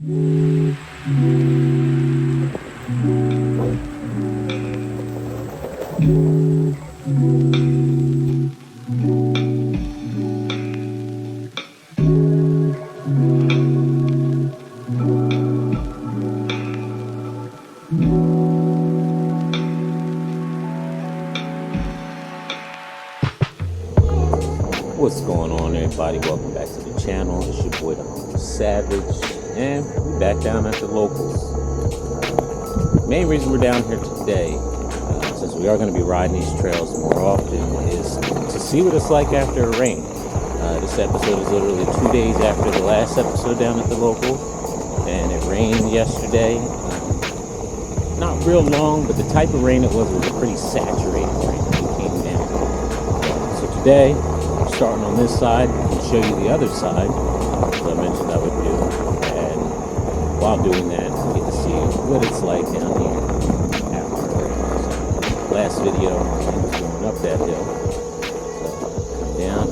What's going on, everybody? Welcome back to the channel. It's your boy, the Humble Savage, and we're back down at the locals. Main reason we're down here today, since we are going to be riding these trails more often, is to see what it's like after a rain. This episode is literally 2 days after the last episode down at the local, and it rained yesterday. Not real long, but the type of rain it was a pretty saturated rain when it came down. So today, starting on this side and show you the other side, as I mentioned I would do, and while doing that, you get to see what it's like down here after the rain. So, last video, I was going up that hill, so come down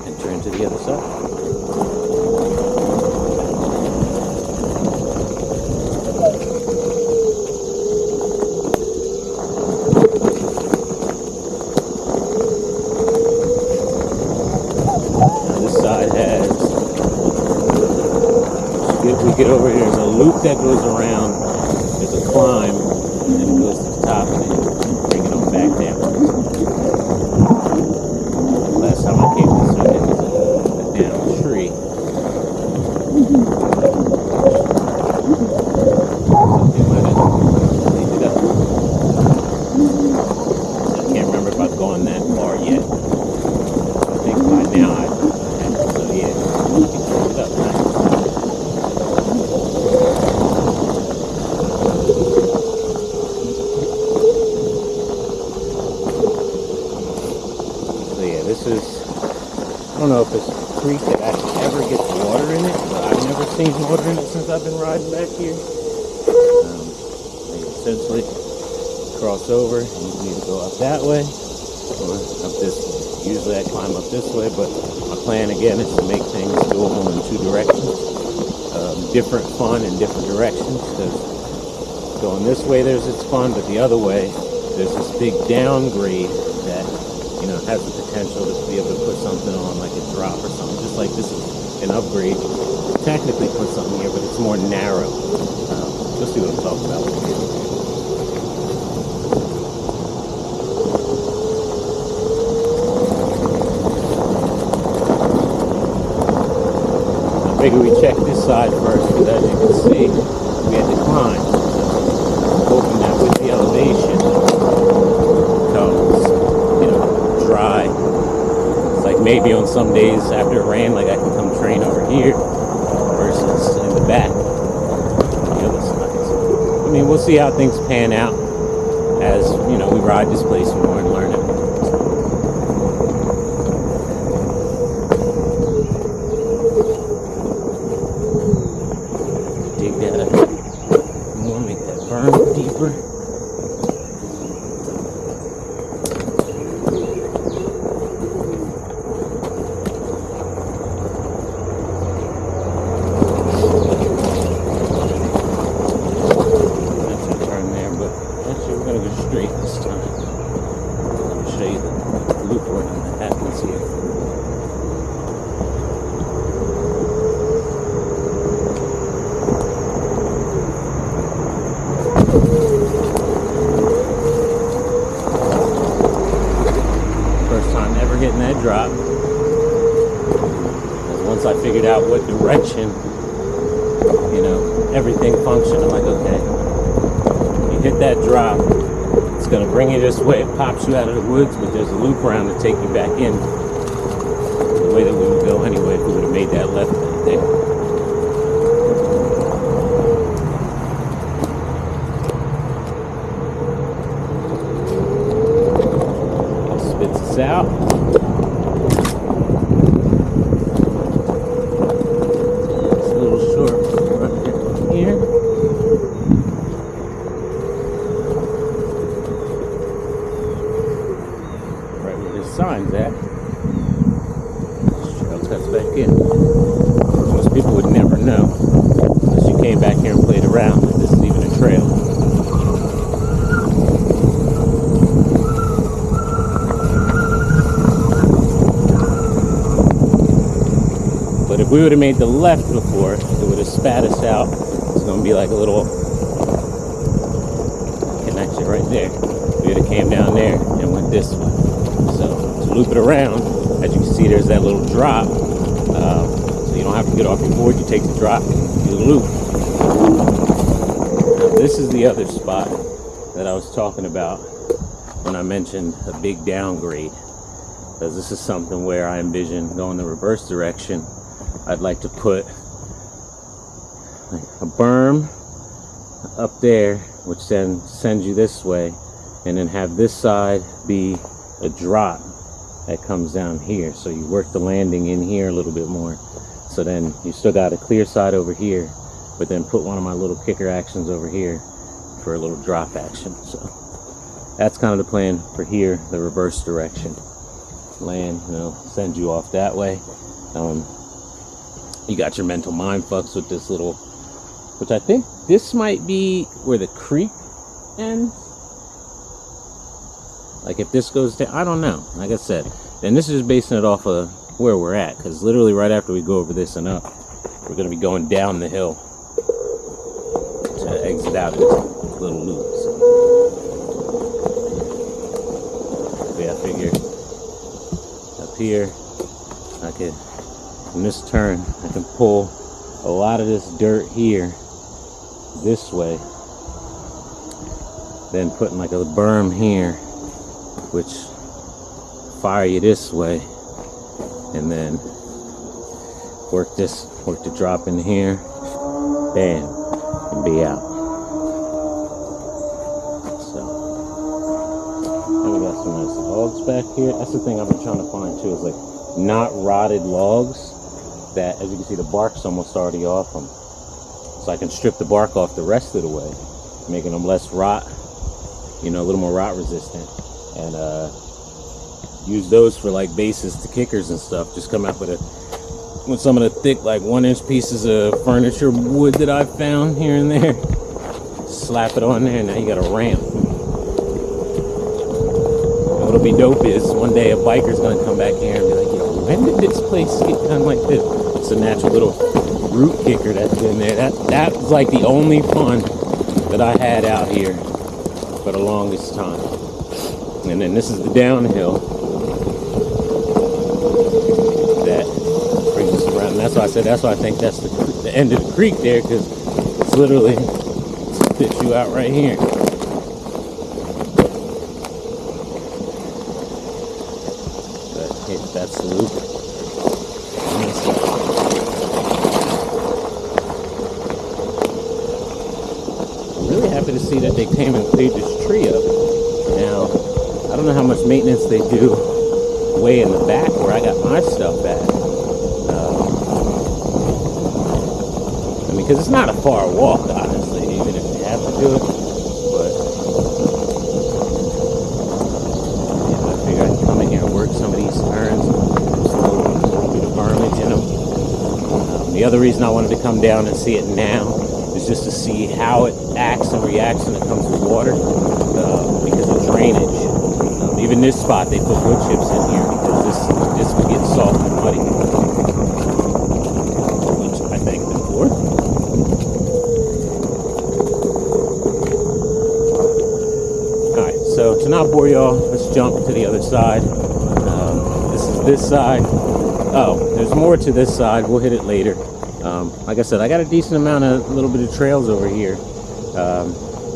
and turn to the other side. We get over here, there's a loop that goes around, there's a climb, and then it goes to the top, and then bring it on back down. Last time I came this way, there was a down tree. Something might have cleaned it up. I can't remember if I've gone that far yet. I think by now I have, so yeah, you can clean it up nice. I don't know if it's a creek that actually ever gets water in it, but I've never seen water in it since I've been riding back here. You essentially cross over, and you can either go up that way or up this way. Usually I climb up this way, but my plan again is to make things doable in two directions. Different fun in different directions, because going this way there's its fun, but the other way there's this big downgrade that has the potential to be able to put something on, like a drop or something. Just like this is an upgrade. Technically put something here, but it's more narrow. You'll see what I'm talking about. I figured we check this side first, because as you can see, we had to climb. Hoping that with the elevation comes dry. It's like maybe on some days after it rain, like I can come train over here versus in the back on the other side. So, I mean, we'll see how things pan out as we ride this place more and learn it. Dig that up more, make that berm deeper. Getting that drop. And once I figured out what direction, everything functioned, I'm like, okay, you hit that drop, it's going to bring you this way. It pops you out of the woods, but there's a loop around to take you back in the way that we would go anyway if we would have made that left right there. Out. It's a little short right here. Right where this sign's at. came back here and played around. This is even a trail. But if we would have made the left before, it would have spat us out. It's going to be like a little connection right there. We would have came down there and went this way. So to loop it around, as you can see, there's that little drop. So you don't have to get off your board. You take the drop, you loop. Now, this is the other spot that I was talking about when I mentioned a big downgrade. Because this is something where I envision going the reverse direction. I'd like to put like a berm up there, which then sends you this way, and then have this side be a drop that comes down here. So you work the landing in here a little bit more. So then you still got a clear side over here, but then put one of my little kicker actions over here for a little drop action. So that's kind of the plan for here, the reverse direction. Land, send you off that way. You got your mental mind fucks with this little, which I think this might be where the creek ends. Like if this goes down, I don't know. Like I said, and this is basing it off of where we're at, because literally right after we go over this and up, we're going to be going down the hill to exit out of this little loop. So yeah, I figure up here, I could, from this turn, I can pull a lot of this dirt here this way, then putting like a berm here, which fire you this way, and then work the drop in here, bam, and be out. So and we got some nice logs back here. That's the thing I've been trying to find too, is like not rotted logs that, as you can see, the bark's almost already off them. So I can strip the bark off the rest of the way, making them less rot, a little more rot resistant, and use those for like bases to kickers and stuff. Just come out with some of the thick, like 1-inch pieces of furniture wood that I've found here and there. Slap it on there, and now you got a ramp. And what'll be dope is one day a biker's gonna come back here and be like, yo, when did this place get done like this? It's a natural little root kicker that's been there. That was like the only fun that I had out here for the longest time. And then this is the downhill that brings us around. And that's why I said, that's why I think that's the end of the creek there, because it's literally spits you out right here. But hey, that's the loop. I'm really happy to see that they came and cleared this tree up. Now, I don't know how much maintenance they do way in the back where I got my stuff at. Because it's not a far walk, honestly, even if you have to do it. But yeah, I figure I'd come in here and work some of these turns, just a little bit of vermage in them. The other reason I wanted to come down and see it now is just to see how it acts and reacts when it comes to water, because of drainage. Even this spot, they put wood chips in here because this would get soft and muddy, which I thank them for. Alright, so to not bore y'all, let's jump to the other side. This is this side. Oh, there's more to this side. We'll hit it later. Like I said, I got a decent amount of little bit of trails over here.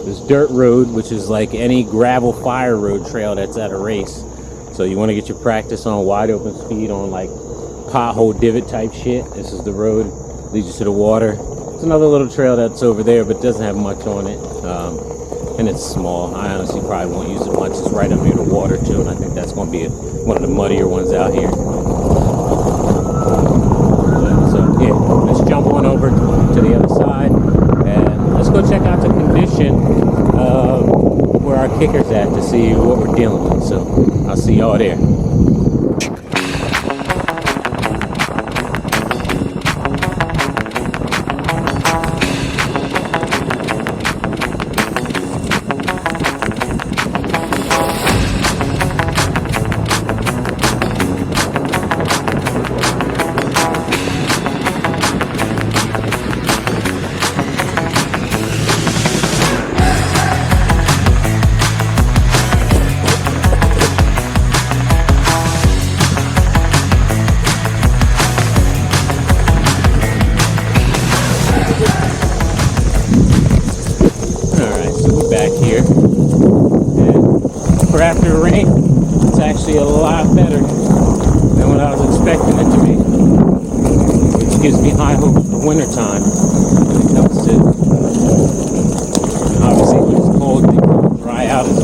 This dirt road, which is like any gravel fire road trail that's at a race. So you want to get your practice on wide open speed on like pothole divot type shit. This is the road, leads you to the water. It's another little trail that's over there, but doesn't have much on it. And it's small. I honestly probably won't use it much. It's right up near the water too, and I think that's going to be one of the muddier ones out here. So yeah, let's jump on over to the other side. Let's go check out the condition of where our kicker's at to see what we're dealing with. So I'll see y'all there. back here. And for after rain, it's actually a lot better than what I was expecting it to be. Which gives me high hope for the winter time when it comes to, obviously when it's cold, they dry out as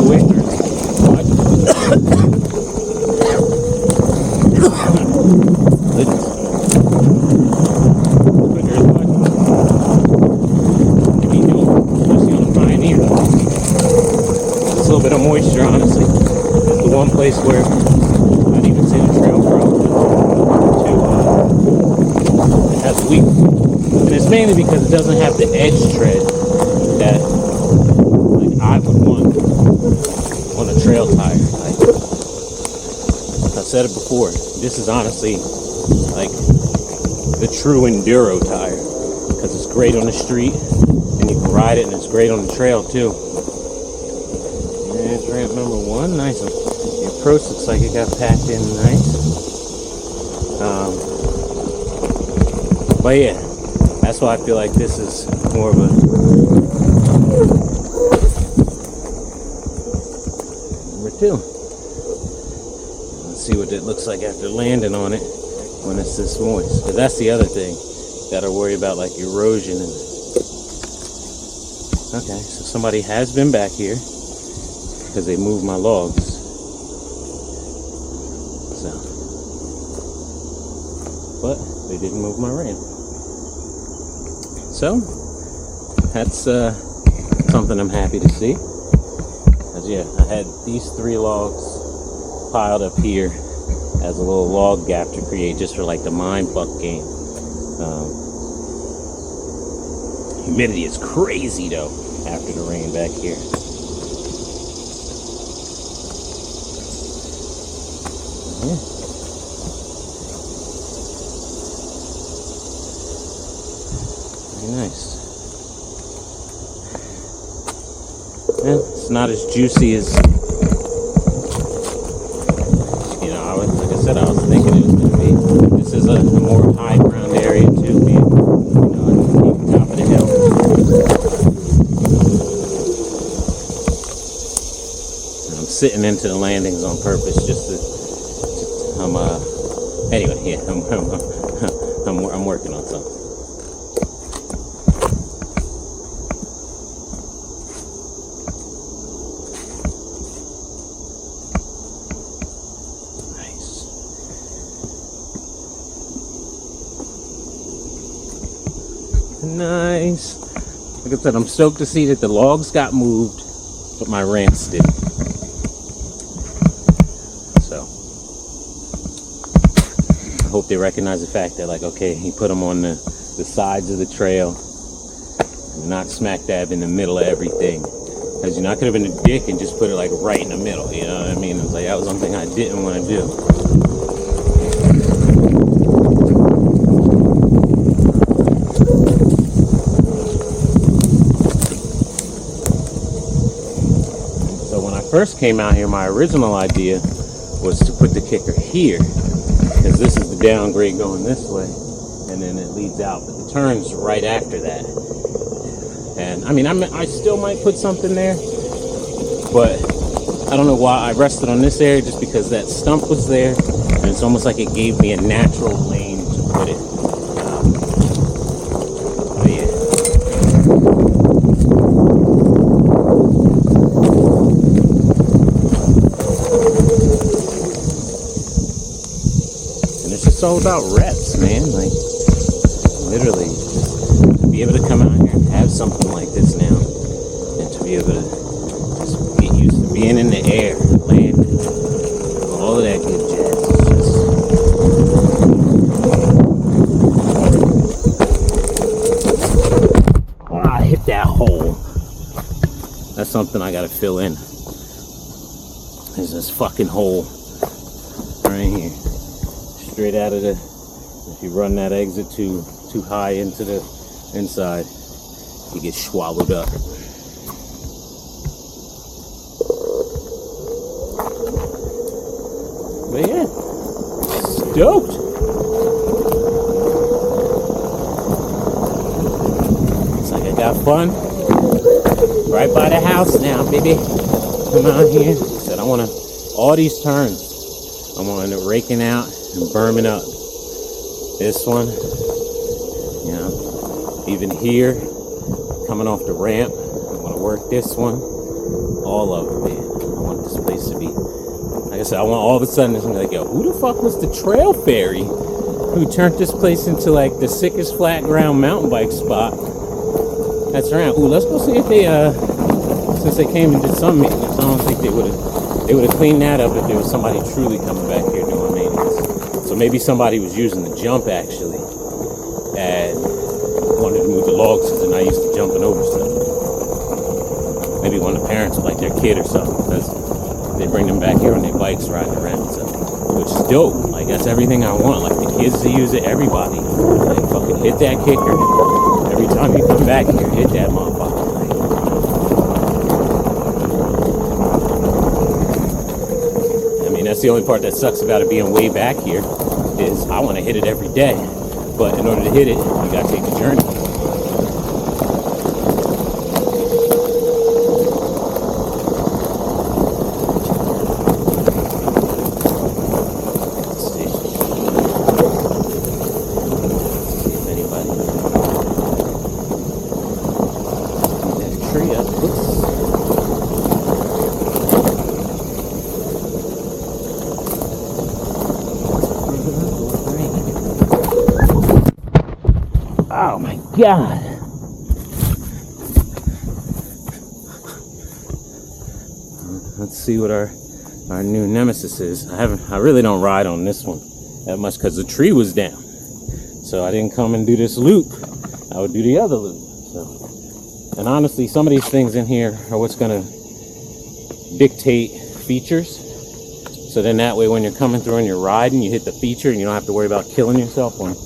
quick or much. A little bit of moisture, honestly. It's the one place where I'd even say the trail prone to it has weak, and it's mainly because it doesn't have the edge tread that like I would want on a trail tire. Like I've said it before, this is honestly like the true enduro tire because it's great on the street and you can ride it, and it's great on the trail too. There's ramp number 1, nice. The approach looks like it got packed in nice. But yeah, that's why I feel like this is more of a number 2. Let's see what it looks like after landing on it when it's this moist. Because that's the other thing. Gotta worry about like erosion and. Okay, so somebody has been back here because they moved my logs. So, but they didn't move my ramp. So that's something I'm happy to see. Cause yeah, I had these 3 logs piled up here as a little log gap to create just for like the mind fuck game. Humidity is crazy though after the rain back here. Yeah. Very nice. Yeah, it's not as juicy as, you know, like I said, I was thinking it was going to be. This is a more high ground area too, being, you know, at the top of the hill. And I'm sitting into the landings on purpose just to. Anyway, yeah, I'm working on something. Nice. Nice. Like I said, I'm stoked to see that the logs got moved, but my ramps didn't. Hope they recognize the fact that, like, okay, he put them on the sides of the trail, not smack dab in the middle of everything. Because you're not gonna have been a dick and just put it like right in the middle. You know what I mean? It's like that was something I didn't want to do. So when I first came out here, my original idea was to put the kicker here. Because this is the downgrade going this way, and then it leads out, but the turn's right after that. And I mean, I still might put something there, but I don't know why I rested on this area, just because that stump was there, and it's almost like it gave me a natural lane to put it. But yeah. It's all about reps, man. Like, literally, just to be able to come out here and have something like this now, and to be able to just get used to being in the air, landing, all of that good jazz. It's just, I hit that hole. That's something I gotta fill in. There's this fucking hole right here. Straight out of the, if you run that exit too high into the inside, you get swallowed up. But yeah, stoked. Looks like I got fun. right by the house now, baby. Come out here. Said I want to, all these turns, I want to raking out and berming up. This one, you know, even here, coming off the ramp, I want to work this one. All of it, man. I want this place to be, like I said, I want all of a sudden it's gonna be like, yo, who the fuck was the trail fairy who turned this place into like the sickest flat ground mountain bike spot that's around? Ooh, let's go see if they since they came and did some maintenance. I don't think they would have cleaned that up if there was somebody truly coming back here doing maintenance. So maybe somebody was using the jump actually and wanted to move the logs because they're not used to jumping over stuff. Maybe one of the parents like their kid or something, because they bring them back here on their bikes riding around and stuff, which is dope. Like, that's everything I want. Like, the kids to use it, everybody. Like, fucking hit that kicker. Every time you come back here, hit that motherfucker. Like, I mean, that's the only part that sucks about it being way back here, is I want to hit it every day. But in order to hit it, you gotta take the journey. Oh my God. Let's see what our new nemesis is. I really don't ride on this one that much because the tree was down. So I didn't come and do this loop. I would do the other loop. So, and honestly, some of these things in here are what's gonna dictate features. So then that way when you're coming through and you're riding, you hit the feature and you don't have to worry about killing yourself on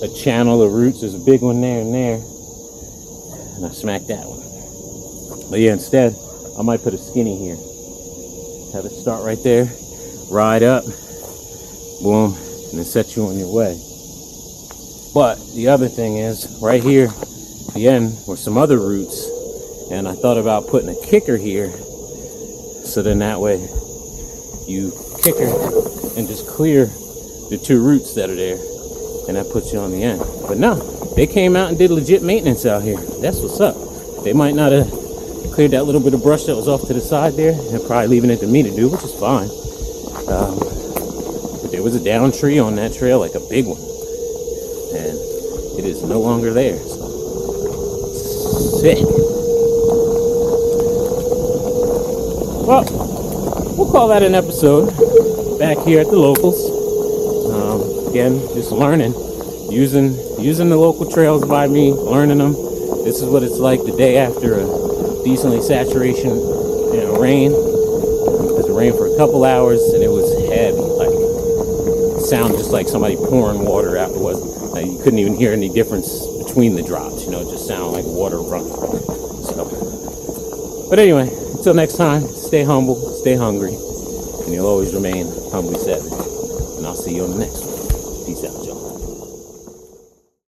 a channel of roots. There's a big one there and there, and I smacked that one. But yeah, instead I might put a skinny here, have it start right there, ride up, boom, and then set you on your way. But the other thing is right here at the end were some other roots, and I thought about putting a kicker here, so then that way you kicker and just clear the two roots that are there, and that puts you on the end. But no, they came out and did legit maintenance out here. That's what's up. They might not have cleared that little bit of brush that was off to the side there. They're probably leaving it to me to do, which is fine. But there was a down tree on that trail, like a big one, and it is no longer there. So sick. Well, we'll call that an episode back here at the locals. Again, just learning, using the local trails by me, learning them. This is what it's like the day after a decently saturation, rain. Because it rained for a couple hours and it was heavy, like it sounded just like somebody pouring water out. It wasn't. You couldn't even hear any difference between the drops. It just sounded like water running. So, but anyway, until next time, stay humble, stay hungry, and you'll always remain humbly savage. And I'll see you on the next one. Peace out, y'all.